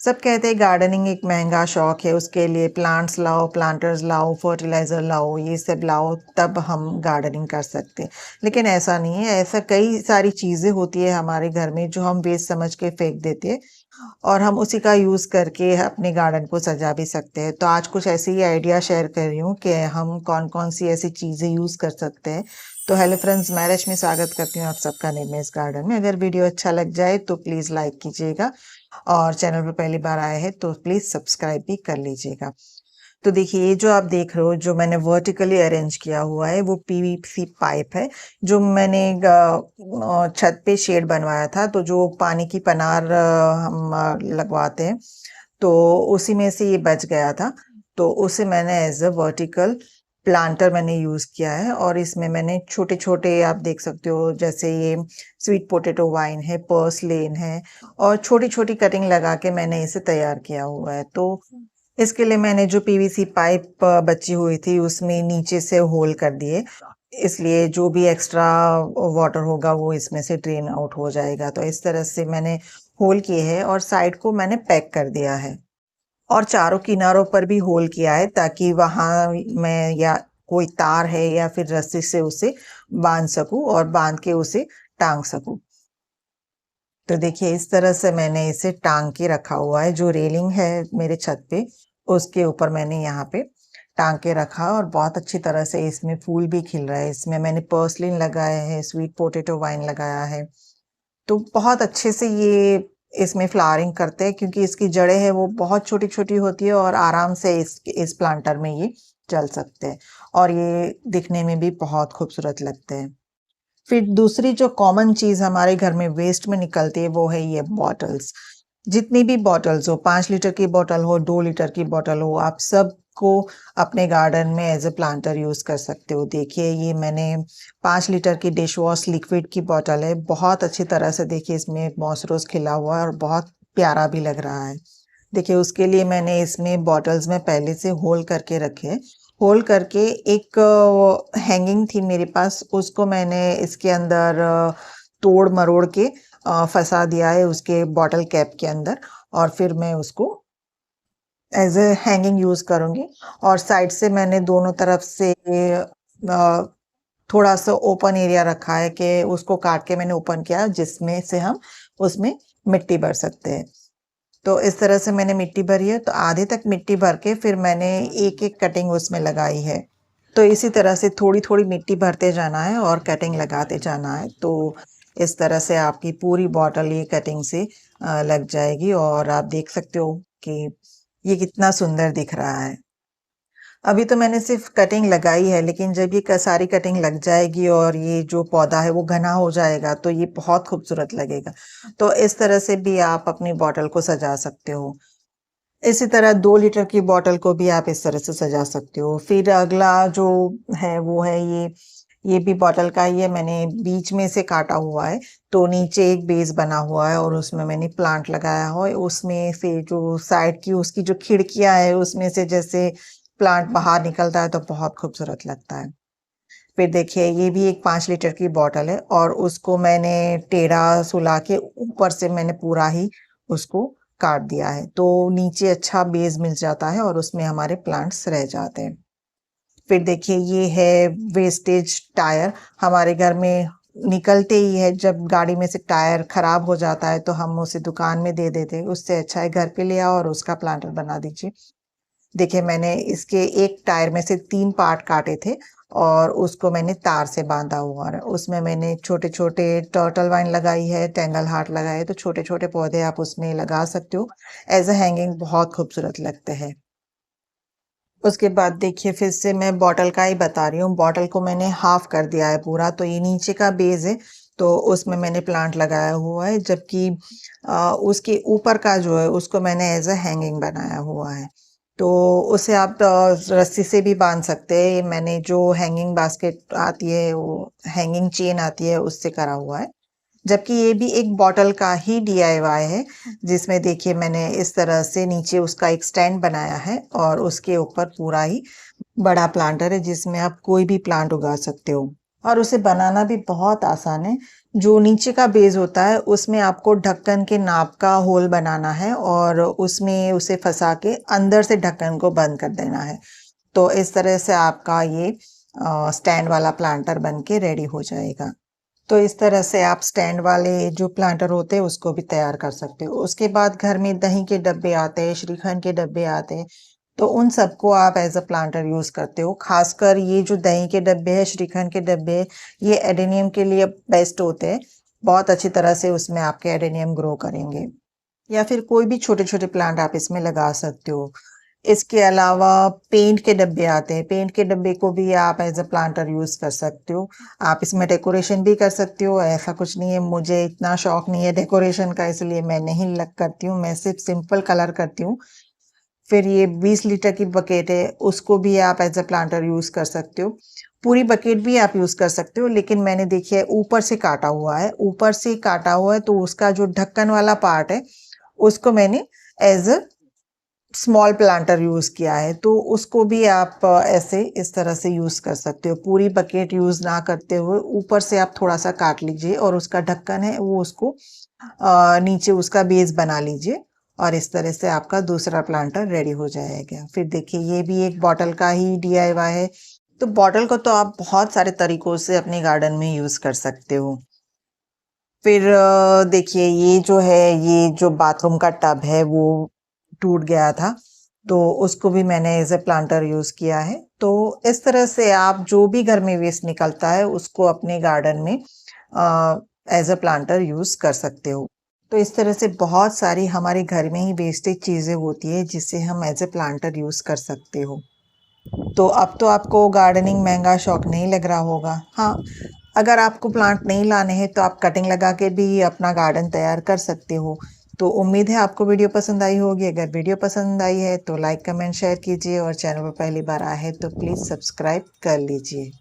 सब कहते हैं गार्डनिंग एक महंगा शौक है, उसके लिए प्लांट्स लाओ, प्लांटर्स लाओ, फर्टिलाइज़र लाओ, ये सब लाओ तब हम गार्डनिंग कर सकते हैं। लेकिन ऐसा नहीं है, ऐसा कई सारी चीज़ें होती है हमारे घर में जो हम वेस्ट समझ के फेंक देते हैं और हम उसी का यूज़ करके अपने गार्डन को सजा भी सकते हैं। तो आज कुछ ऐसे ही आइडिया शेयर कर रही हूँ कि हम कौन-कौन सी ऐसी चीज़ें यूज़ कर सकते हैं। तो हेलो फ्रेंड्स, मैं रश्मि स्वागत करती हूँ आप सबका निमेश गार्डन में। अगर वीडियो अच्छा लग जाए तो प्लीज़ लाइक कीजिएगा और चैनल पर पहली बार आए हैं तो प्लीज़ सब्सक्राइब भी कर लीजिएगा। तो देखिए, ये जो आप देख रहे हो, जो मैंने वर्टिकली अरेंज किया हुआ है वो पीवीसी पाइप है जो मैंने छत पे शेड बनवाया था। तो जो पानी की पनार हम लगवाते हैं तो उसी में से ये बच गया था, तो उसे मैंने एज अ वर्टिकल प्लांटर मैंने यूज़ किया है। और इसमें मैंने छोटे छोटे, आप देख सकते हो, जैसे ये स्वीट पोटैटो वाइन है, पर्सलेन है, और छोटी छोटी कटिंग लगा के मैंने इसे तैयार किया हुआ है। तो इसके लिए मैंने जो पीवीसी पाइप बची हुई थी उसमें नीचे से होल कर दिए, इसलिए जो भी एक्स्ट्रा वाटर होगा वो इसमें से ड्रेन आउट हो जाएगा। तो इस तरह से मैंने होल किए हैं और साइड को मैंने पैक कर दिया है और चारों किनारों पर भी होल किया है ताकि वहां मैं या कोई तार है या फिर रस्सी से उसे बांध सकूं और बांध के उसे टांग सकूं। तो देखिए, इस तरह से मैंने इसे टांग के रखा हुआ है। जो रेलिंग है मेरे छत पे उसके ऊपर मैंने यहाँ पे टांग के रखा और बहुत अच्छी तरह से इसमें फूल भी खिल रहा है। इसमें मैंने पर्सलिन लगाए हैं, स्वीट पोटैटो वाइन लगाया है, तो बहुत अच्छे से ये इसमें फ्लावरिंग करते हैं क्योंकि इसकी जड़ें हैं वो बहुत छोटी छोटी होती है और आराम से इस प्लांटर में ये चल सकते हैं और ये दिखने में भी बहुत खूबसूरत लगते हैं। फिर दूसरी जो कॉमन चीज हमारे घर में वेस्ट में निकलती है वो है ये बॉटल्स। जितनी भी बॉटल्स हो, 5 लीटर की बॉटल हो, 2 लीटर की बॉटल हो, आप सबको अपने गार्डन में एज ए प्लांटर यूज कर सकते हो। देखिए, ये मैंने 5 लीटर की डिश वॉश लिक्विड की बॉटल है, बहुत अच्छी तरह से देखिए इसमें मॉस रोज खिला हुआ है और बहुत प्यारा भी लग रहा है। देखिए, उसके लिए मैंने इसमें बॉटल्स में पहले से होल करके रखे। होल करके एक हैंगिंग थी मेरे पास, उसको मैंने इसके अंदर तोड़ मरोड़ के फंसा दिया है उसके बॉटल कैप के अंदर, और फिर मैं उसको एज ए हैंगिंग यूज करूंगी। और साइड से मैंने दोनों तरफ से थोड़ा सा ओपन एरिया रखा है कि उसको काट के मैंने ओपन किया जिसमें से हम उसमें मिट्टी भर सकते हैं। तो इस तरह से मैंने मिट्टी भरी है, तो आधे तक मिट्टी भर के फिर मैंने एक एक कटिंग उसमें लगाई है। तो इसी तरह से थोड़ी थोड़ी मिट्टी भरते जाना है और कटिंग लगाते जाना है। तो इस तरह से आपकी पूरी बॉटल ये कटिंग से लग जाएगी और आप देख सकते हो कि ये कितना सुंदर दिख रहा है। अभी तो मैंने सिर्फ कटिंग लगाई है, लेकिन जब ये सारी कटिंग लग जाएगी और ये जो पौधा है वो घना हो जाएगा तो ये बहुत खूबसूरत लगेगा। तो इस तरह से भी आप अपनी बॉटल को सजा सकते हो। इसी तरह 2 लीटर की बॉटल को भी आप इस तरह से सजा सकते हो। फिर अगला जो है वो है ये भी बॉटल का ही है, मैंने बीच में से काटा हुआ है। तो नीचे एक बेस बना हुआ है और उसमें मैंने प्लांट लगाया हुआ है। उसमें से जो साइड की उसकी जो खिड़कियां है उसमें से जैसे प्लांट बाहर निकलता है तो बहुत खूबसूरत लगता है। फिर देखिए, ये भी एक 5 लीटर की बॉटल है और उसको मैंने टेढ़ा सुला के ऊपर से मैंने पूरा ही उसको काट दिया है, तो नीचे अच्छा बेस मिल जाता है और उसमें हमारे प्लांट्स रह जाते हैं। फिर देखिए, ये है वेस्टेज टायर। हमारे घर में निकलते ही है, जब गाड़ी में से टायर खराब हो जाता है तो हम उसे दुकान में दे देते हैं। उससे अच्छा है घर पे ले आओ और उसका प्लांटर बना दीजिए। देखिए, मैंने इसके एक टायर में से 3 पार्ट काटे थे और उसको मैंने तार से बांधा हुआ है। उसमें मैंने छोटे छोटे टर्टल वाइन लगाई है, टेंगल हार्ट लगाए है, तो छोटे छोटे पौधे आप उसमें लगा सकते हो। एज अ हैंगिंग बहुत खूबसूरत लगते हैं। उसके बाद देखिए, फिर से मैं बॉटल का ही बता रही हूँ। बॉटल को मैंने हाफ कर दिया है पूरा, तो ये नीचे का बेस है तो उसमें मैंने प्लांट लगाया हुआ है, जबकि उसके ऊपर का जो है उसको मैंने एज अ हैंगिंग बनाया हुआ है। तो उसे आप रस्सी से भी बांध सकते हैं। मैंने जो हैंगिंग बास्केट आती है, वो हैंगिंग चेन आती है, उससे करा हुआ है। जबकि ये भी एक बॉटल का ही डीआईवाई है, जिसमें देखिए मैंने इस तरह से नीचे उसका एक स्टैंड बनाया है और उसके ऊपर पूरा ही बड़ा प्लांटर है जिसमें आप कोई भी प्लांट उगा सकते हो। और उसे बनाना भी बहुत आसान है। जो नीचे का बेस होता है उसमें आपको ढक्कन के नाप का होल बनाना है और उसमें उसे फंसा के अंदर से ढक्कन को बंद कर देना है। तो इस तरह से आपका ये स्टैंड वाला प्लांटर बन के रेडी हो जाएगा। तो इस तरह से आप स्टैंड वाले जो प्लांटर होते हैं उसको भी तैयार कर सकते हो। उसके बाद घर में दही के डब्बे आते हैं, श्रीखंड के डब्बे आते हैं, तो उन सबको आप एज अ प्लांटर यूज करते हो। खासकर ये जो दही के डब्बे है, श्रीखंड के डब्बे है, ये एडेनियम के लिए बेस्ट होते हैं। बहुत अच्छी तरह से उसमें आपके एडेनियम ग्रो करेंगे। या फिर कोई भी छोटे छोटे प्लांट आप इसमें लगा सकते हो। इसके अलावा पेंट के डब्बे आते हैं, पेंट के डब्बे को भी आप एज अ प्लांटर यूज कर सकते हो। आप इसमें डेकोरेशन भी कर सकते हो। ऐसा कुछ नहीं है, मुझे इतना शौक नहीं है डेकोरेशन का, इसलिए मैं नहीं लग करती हूँ, मैं सिर्फ सिंपल कलर करती हूँ। फिर ये 20 लीटर की बकेट है, उसको भी आप एज अ प्लांटर यूज कर सकते हो। पूरी बकेट भी आप यूज कर सकते हो, लेकिन मैंने देखिए ऊपर से काटा हुआ है, ऊपर से काटा हुआ है, तो उसका जो ढक्कन वाला पार्ट है उसको मैंने as a small planter use किया है। तो उसको भी आप ऐसे इस तरह से यूज कर सकते हो। पूरी बकेट यूज ना करते हुए ऊपर से आप थोड़ा सा काट लीजिए और उसका ढक्कन है वो उसको नीचे उसका बेस बना लीजिए और इस तरह से आपका दूसरा प्लांटर रेडी हो जाएगा। फिर देखिए ये भी एक बॉटल का ही DIY है। तो बॉटल को तो आप बहुत सारे तरीकों से अपने गार्डन में यूज कर सकते हो। फिर देखिए ये जो है, ये जो बाथरूम का टब है वो टूट गया था, तो उसको भी मैंने एज ए प्लांटर यूज किया है। तो इस तरह से आप जो भी घर में वेस्ट निकलता है उसको अपने गार्डन में एज ए प्लांटर यूज कर सकते हो। तो इस तरह से बहुत सारी हमारे घर में ही वेस्टेज चीजें होती है जिससे हम एज ए प्लांटर यूज कर सकते हो। तो अब तो आपको गार्डनिंग महंगा शौक नहीं लग रहा होगा। हाँ, अगर आपको प्लांट नहीं लाने हैं तो आप कटिंग लगा के भी अपना गार्डन तैयार कर सकते हो। तो उम्मीद है आपको वीडियो पसंद आई होगी। अगर वीडियो पसंद आई है तो लाइक कमेंट शेयर कीजिए और चैनल पर पहली बार आए हैं तो प्लीज़ सब्सक्राइब कर लीजिए।